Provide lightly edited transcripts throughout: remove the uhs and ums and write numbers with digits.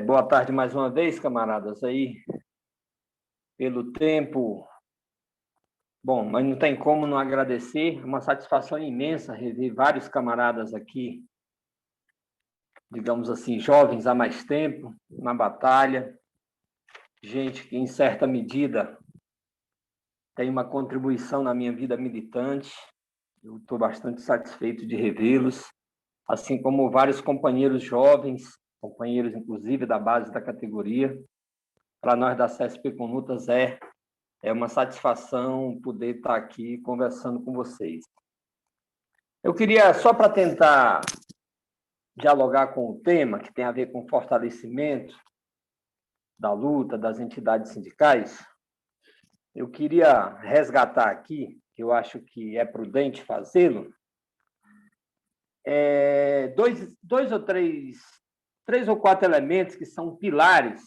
Boa tarde mais uma vez, camaradas, aí, pelo tempo. Bom, mas não tem como não agradecer, uma satisfação imensa rever vários camaradas aqui, digamos assim, jovens há mais tempo, na batalha, gente que, em certa medida, tem uma contribuição na minha vida militante. Eu estou bastante satisfeito de revê-los, assim como vários companheiros jovens, companheiros, inclusive, da base da categoria. Para nós da CESP Conutas é uma satisfação poder estar aqui conversando com vocês. Eu queria, só para tentar dialogar com o tema, que tem a ver com fortalecimento da luta das entidades sindicais, eu queria resgatar aqui, que eu acho que é prudente fazê-lo, três ou quatro elementos que são pilares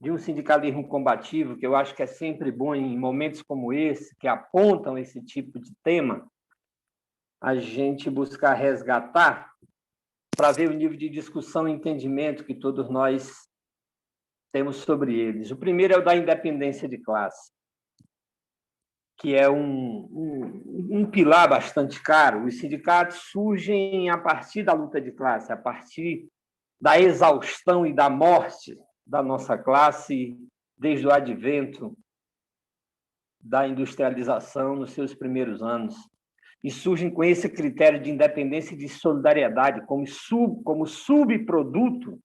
de um sindicalismo combativo, que eu acho que é sempre bom em momentos como esse, que apontam esse tipo de tema, a gente buscar resgatar para ver o nível de discussão e entendimento que todos nós temos sobre eles. O primeiro é o da independência de classe, que é um pilar bastante caro. Os sindicatos surgem a partir da luta de classe, a partir da exaustão e da morte da nossa classe desde o advento da industrialização nos seus primeiros anos. E surgem com esse critério de independência e de solidariedade como subproduto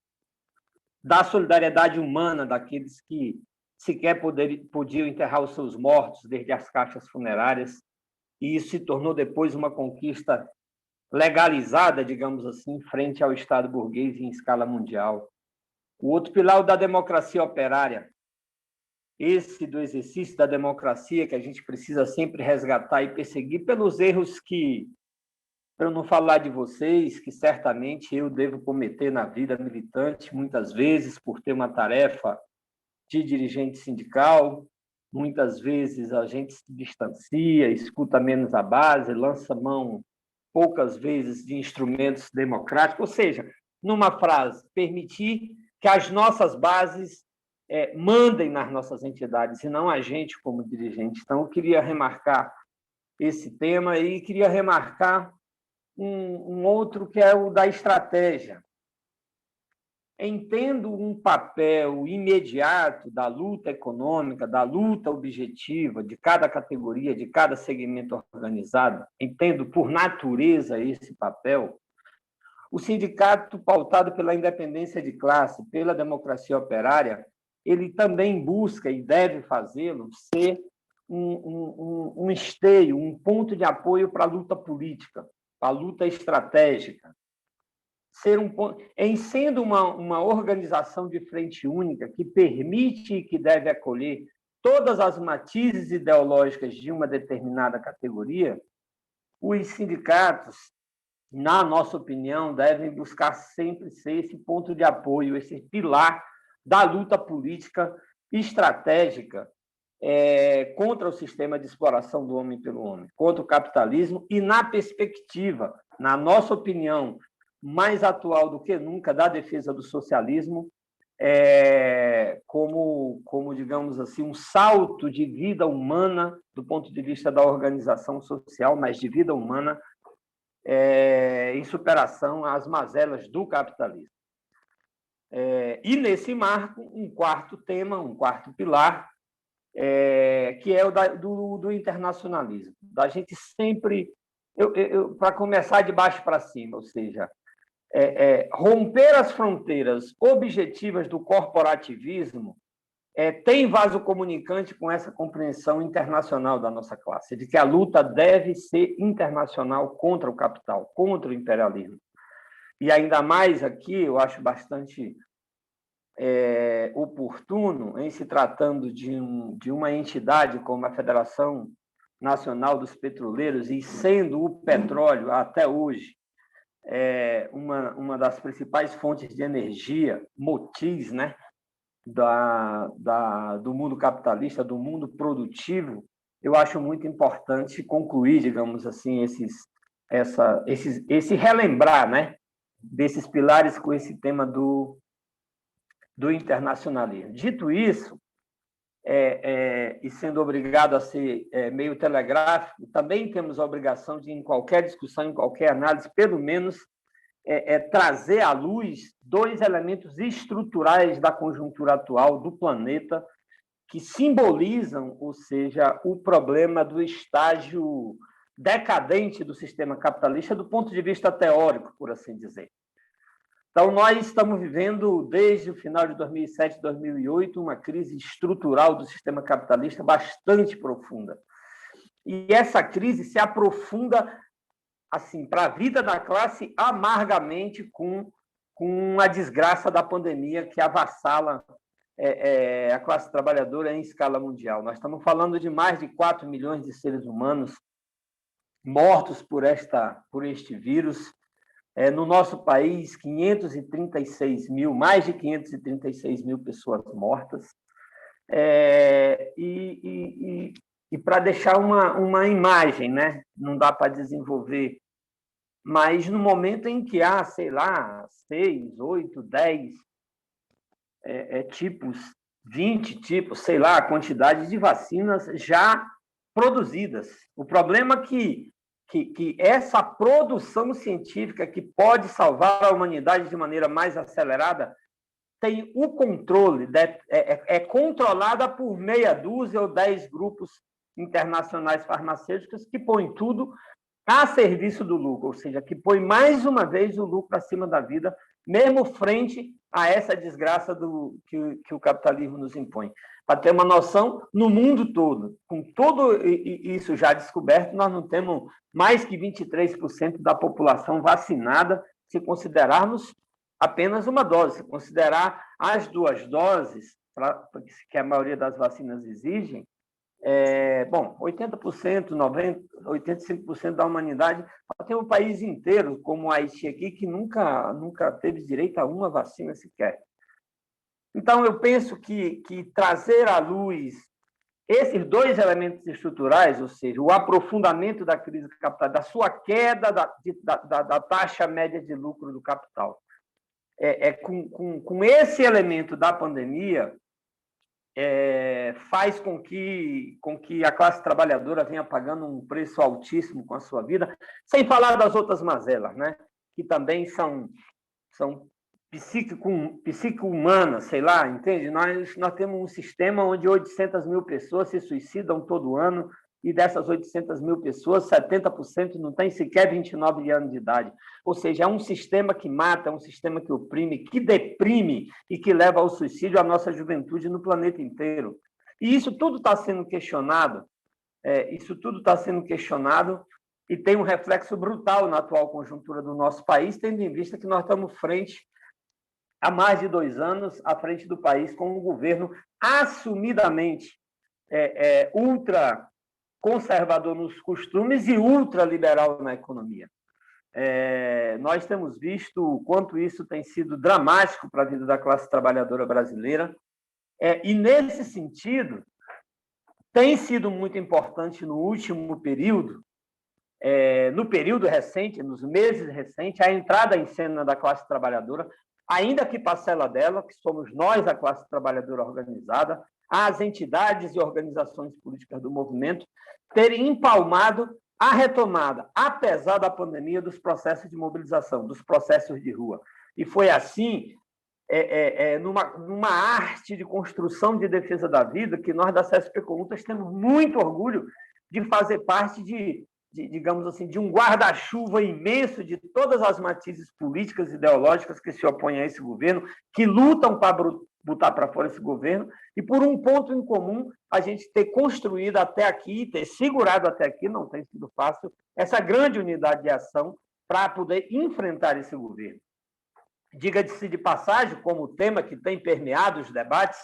da solidariedade humana daqueles que sequer podiam enterrar os seus mortos desde as caixas funerárias, e isso se tornou depois uma conquista legalizada, digamos assim, frente ao Estado burguês em escala mundial. O outro pilar é o da democracia operária, esse do exercício da democracia que a gente precisa sempre resgatar e perseguir pelos erros que, para eu não falar de vocês, que certamente eu devo cometer na vida militante, muitas vezes por ter uma tarefa de dirigente sindical, muitas vezes a gente se distancia, escuta menos a base, lança mão poucas vezes de instrumentos democráticos, ou seja, numa frase, permitir que as nossas bases mandem nas nossas entidades, e não a gente como dirigente. Então, eu queria remarcar esse tema e queria remarcar um outro que é o da estratégia. Entendo um papel imediato da luta econômica, da luta objetiva de cada categoria, de cada segmento organizado, entendo por natureza esse papel. O sindicato, pautado pela independência de classe, pela democracia operária, ele também busca e deve fazê-lo ser um esteio, um ponto de apoio para a luta política, para a luta estratégica. Sendo uma organização de frente única que permite e que deve acolher todas as matizes ideológicas de uma determinada categoria, os sindicatos, na nossa opinião, devem buscar sempre ser esse ponto de apoio, esse pilar da luta política estratégica contra o sistema de exploração do homem pelo homem, contra o capitalismo e na perspectiva, na nossa opinião, mais atual do que nunca, da defesa do socialismo, como, digamos assim, um salto de vida humana, do ponto de vista da organização social, mas de vida humana, em superação às mazelas do capitalismo. E, nesse marco, um quarto tema, um quarto pilar, que é o do internacionalismo. Da gente sempre, para começar de baixo para cima, ou seja, romper as fronteiras objetivas do corporativismo tem vaso comunicante com essa compreensão internacional da nossa classe, de que a luta deve ser internacional contra o capital, contra o imperialismo. E ainda mais aqui, eu acho bastante oportuno, em se tratando de uma entidade como a Federação Nacional dos Petroleiros, e sendo o petróleo, até hoje, uma das principais fontes de energia, motriz, né, do mundo capitalista, do mundo produtivo, eu acho muito importante concluir, digamos assim, esse relembrar, né, desses pilares com esse tema do internacionalismo. Dito isso, e sendo obrigado a ser meio telegráfico, também temos a obrigação de, em qualquer discussão, em qualquer análise, pelo menos trazer à luz dois elementos estruturais da conjuntura atual do planeta que simbolizam, ou seja, o problema do estágio decadente do sistema capitalista do ponto de vista teórico, por assim dizer. Então, nós estamos vivendo, desde o final de 2007, 2008, uma crise estrutural do sistema capitalista bastante profunda. E essa crise se aprofunda assim, para a vida da classe amargamente com a desgraça da pandemia que avassala a classe trabalhadora em escala mundial. Nós estamos falando de mais de 4 milhões de seres humanos mortos por este vírus. No nosso país, 536 mil, mais de 536 mil pessoas mortas. E para deixar uma imagem, né? Não dá para desenvolver, mas no momento em que há, sei lá, 6, 8, 10 tipos, 20 tipos, sei lá, a quantidade de vacinas já produzidas. O problema é que essa produção científica que pode salvar a humanidade de maneira mais acelerada tem o controle, controlada por meia dúzia ou 10 grupos internacionais farmacêuticos que põem tudo a serviço do lucro, ou seja, que põe mais uma vez o lucro acima da vida, mesmo frente a essa desgraça que o capitalismo nos impõe. Para ter uma noção, no mundo todo, com tudo isso já descoberto, nós não temos mais que 23% da população vacinada, se considerarmos apenas uma dose. Se considerar as 2 doses, que a maioria das vacinas exigem, 80%, 90%, 85% da humanidade. Tem um país inteiro, como o Haiti aqui, que nunca teve direito a uma vacina sequer. Então, eu penso que trazer à luz esses dois elementos estruturais, ou seja, o aprofundamento da crise capital, da sua queda da taxa média de lucro do capital, com esse elemento da pandemia, faz com que a classe trabalhadora venha pagando um preço altíssimo com a sua vida, sem falar das outras mazelas, né? Que também são psico-humanas, sei lá, entende? Nós temos um sistema onde 800 mil pessoas se suicidam todo ano, e dessas 800 mil pessoas, 70% não tem sequer 29 anos de idade. Ou seja, é um sistema que mata, é um sistema que oprime, que deprime e que leva ao suicídio a nossa juventude no planeta inteiro. E isso tudo está sendo questionado, e tem um reflexo brutal na atual conjuntura do nosso país, tendo em vista que nós estamos há mais de 2 anos, à frente do país, com um governo assumidamente ultra conservador nos costumes e ultraliberal na economia. Nós temos visto o quanto isso tem sido dramático para a vida da classe trabalhadora brasileira, e, nesse sentido, tem sido muito importante no último período, no período recente, nos meses recentes, a entrada em cena da classe trabalhadora, ainda que parcela dela, que somos nós, a classe trabalhadora organizada, as entidades e organizações políticas do movimento, terem empalmado a retomada, apesar da pandemia, dos processos de mobilização, dos processos de rua. E foi assim, numa arte de construção de defesa da vida, que nós da CSP Conlutas temos muito orgulho de fazer parte digamos assim, de um guarda-chuva imenso de todas as matizes políticas e ideológicas que se opõem a esse governo, que lutam para botar para fora esse governo, e por um ponto em comum, a gente ter construído até aqui, ter segurado até aqui, não tem sido fácil, essa grande unidade de ação para poder enfrentar esse governo. Diga-se de passagem, como tema que tem permeado os debates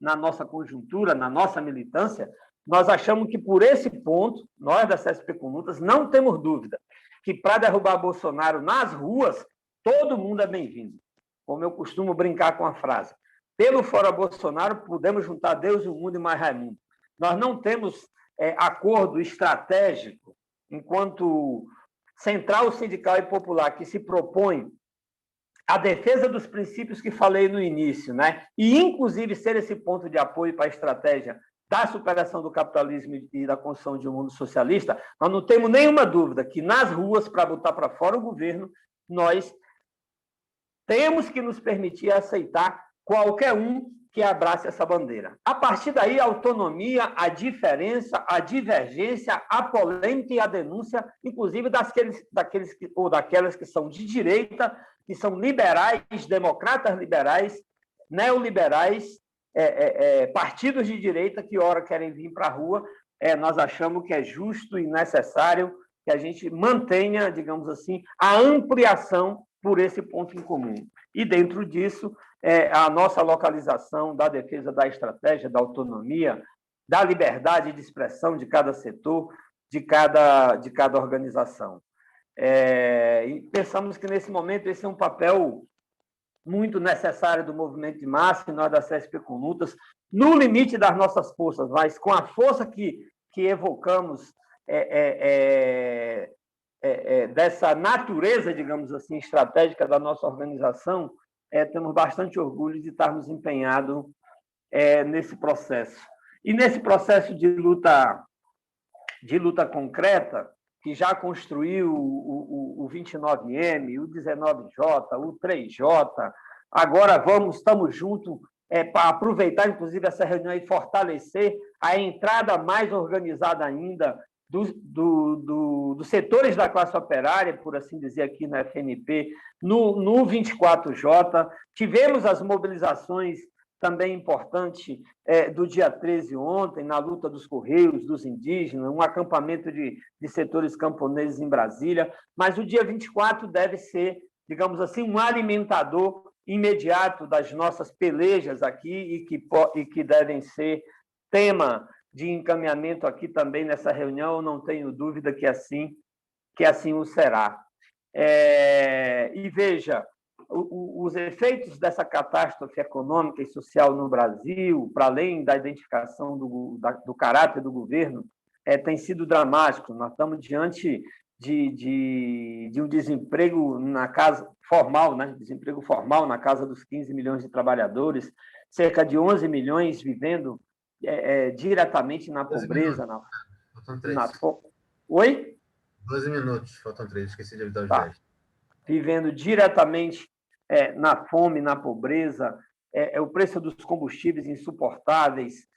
na nossa conjuntura, na nossa militância, nós achamos que, por esse ponto, nós da CSP Conlutas não temos dúvida que, para derrubar Bolsonaro nas ruas, todo mundo é bem-vindo. Como eu costumo brincar com a frase, pelo fora Bolsonaro, podemos juntar Deus e o mundo e mais Raimundo. Nós não temos acordo estratégico enquanto central sindical e popular que se propõe a defesa dos princípios que falei no início, né? E, inclusive, ser esse ponto de apoio para a estratégia da superação do capitalismo e da construção de um mundo socialista, nós não temos nenhuma dúvida que, nas ruas, para botar para fora o governo, nós temos que nos permitir aceitar qualquer um que abrace essa bandeira. A partir daí, a autonomia, a diferença, a divergência, a polêmica e a denúncia, inclusive daquelas que são de direita, que são liberais, democratas liberais, neoliberais, partidos de direita que, ora, querem vir para a rua. Nós achamos que é justo e necessário que a gente mantenha, digamos assim, a ampliação por esse ponto em comum. E, dentro disso, a nossa localização da defesa da estratégia, da autonomia, da liberdade de expressão de cada setor, de cada organização. E pensamos que, nesse momento, esse é um papel muito necessário do movimento de massa, e nós da CSP com Lutas, no limite das nossas forças, mas com a força que evocamos dessa natureza, digamos assim, estratégica da nossa organização, temos bastante orgulho de estarmos empenhados nesse processo. E nesse processo de luta concreta, que já construiu o 29M, o 19J, o 3J, agora estamos juntos para aproveitar, inclusive, essa reunião e fortalecer a entrada mais organizada ainda dos setores da classe operária, por assim dizer, aqui na FNP, no 24J. Tivemos as mobilizações também importantes do dia 13 ontem, na luta dos Correios, dos indígenas, um acampamento de setores camponeses em Brasília, mas o dia 24 deve ser, digamos assim, um alimentador imediato das nossas pelejas aqui e que devem ser tema de encaminhamento aqui também nessa reunião. Não tenho dúvida que assim o será. E veja, os efeitos dessa catástrofe econômica e social no Brasil, para além da identificação do caráter do governo, têm sido dramáticos. Nós estamos diante de um desemprego na casa formal, né? Desemprego formal na casa dos 15 milhões de trabalhadores, cerca de 11 milhões vivendo diretamente na pobreza. Faltam 3. Oi? 12 minutos, faltam 3, esqueci de avisar os 10. Vivendo diretamente na fome, na pobreza, o preço dos combustíveis insuportáveis,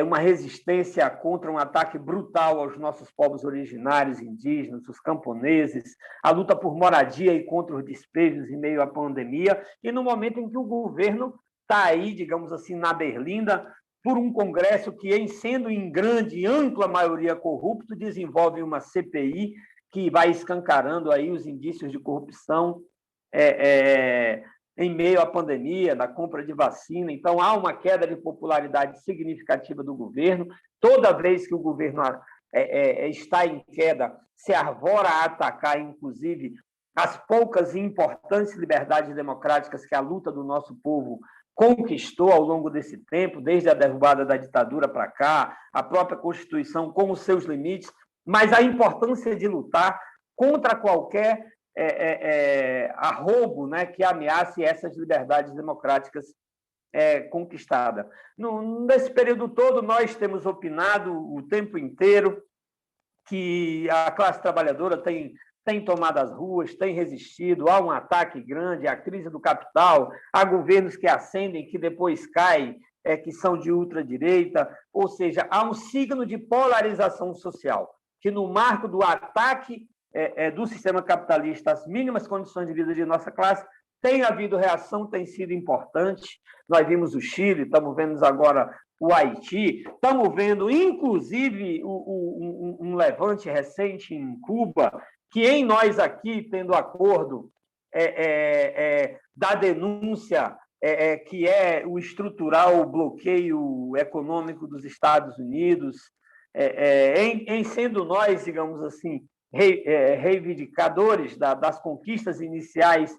uma resistência contra um ataque brutal aos nossos povos originários, indígenas, os camponeses, a luta por moradia e contra os despejos em meio à pandemia, e no momento em que o governo está aí, digamos assim, na berlinda, por um Congresso que, sendo em grande e ampla maioria corrupto, desenvolve uma CPI que vai escancarando aí os indícios de corrupção em meio à pandemia, na compra de vacina. Então, há uma queda de popularidade significativa do governo. Toda vez que o governo está em queda, se arvora a atacar, inclusive, as poucas e importantes liberdades democráticas que a luta do nosso povo conquistou ao longo desse tempo, desde a derrubada da ditadura para cá, a própria Constituição com os seus limites, mas a importância de lutar contra qualquer arrobo, né, que ameace essas liberdades democráticas conquistadas. Nesse período todo, nós temos opinado o tempo inteiro que a classe trabalhadora tem tomado as ruas, tem resistido, há um ataque grande, à crise do capital, há governos que ascendem, que depois caem, que são de ultradireita, ou seja, há um signo de polarização social, que no marco do ataque do sistema capitalista às mínimas condições de vida de nossa classe, tem havido reação, tem sido importante. Nós vimos o Chile, estamos vendo agora o Haiti, estamos vendo, inclusive, um levante recente em Cuba, que em nós aqui, tendo acordo da denúncia, que é o estrutural bloqueio econômico dos Estados Unidos, em sendo nós, digamos assim, reivindicadores das conquistas iniciais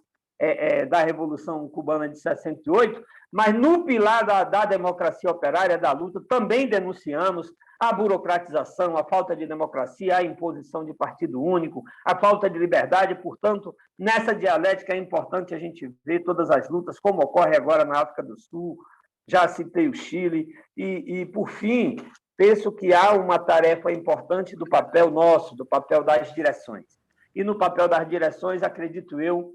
da Revolução Cubana de 68, mas no pilar da democracia operária, da luta, também denunciamos a burocratização, a falta de democracia, a imposição de partido único, a falta de liberdade. Portanto, nessa dialética é importante a gente ver todas as lutas, como ocorre agora na África do Sul, já citei o Chile, e por fim, penso que há uma tarefa importante do papel nosso, do papel das direções. E no papel das direções, acredito eu,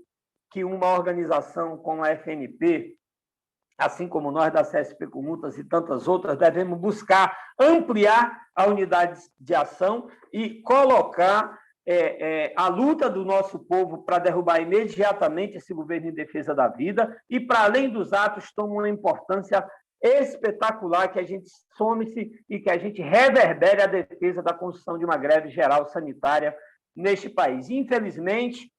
que uma organização como a FNP, assim como nós da CSP Commutas e tantas outras, devemos buscar ampliar a unidade de ação e colocar a luta do nosso povo para derrubar imediatamente esse governo em defesa da vida e, para além dos atos, toma uma importância espetacular que a gente some-se e que a gente reverbere a defesa da construção de uma greve geral sanitária neste país. Infelizmente,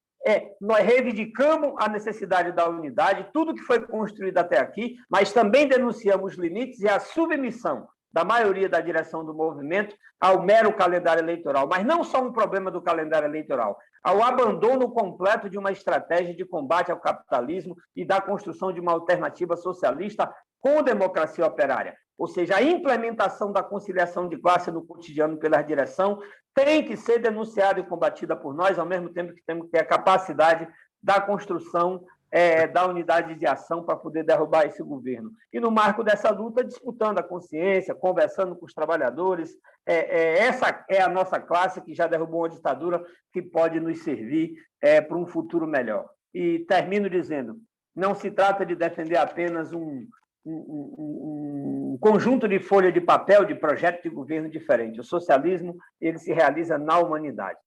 nós reivindicamos a necessidade da unidade, tudo que foi construído até aqui, mas também denunciamos os limites e a submissão da maioria da direção do movimento ao mero calendário eleitoral. Mas não só um problema do calendário eleitoral, ao abandono completo de uma estratégia de combate ao capitalismo e da construção de uma alternativa socialista com democracia operária. Ou seja, a implementação da conciliação de classe no cotidiano pela direção tem que ser denunciada e combatida por nós, ao mesmo tempo que temos que ter a capacidade da construção da unidade de ação para poder derrubar esse governo. E no marco dessa luta, disputando a consciência, conversando com os trabalhadores, essa é a nossa classe que já derrubou uma ditadura que pode nos servir para um futuro melhor. E termino dizendo, não se trata de defender apenas um conjunto de folha de papel, de projeto de governo diferente. O socialismo, ele se realiza na humanidade.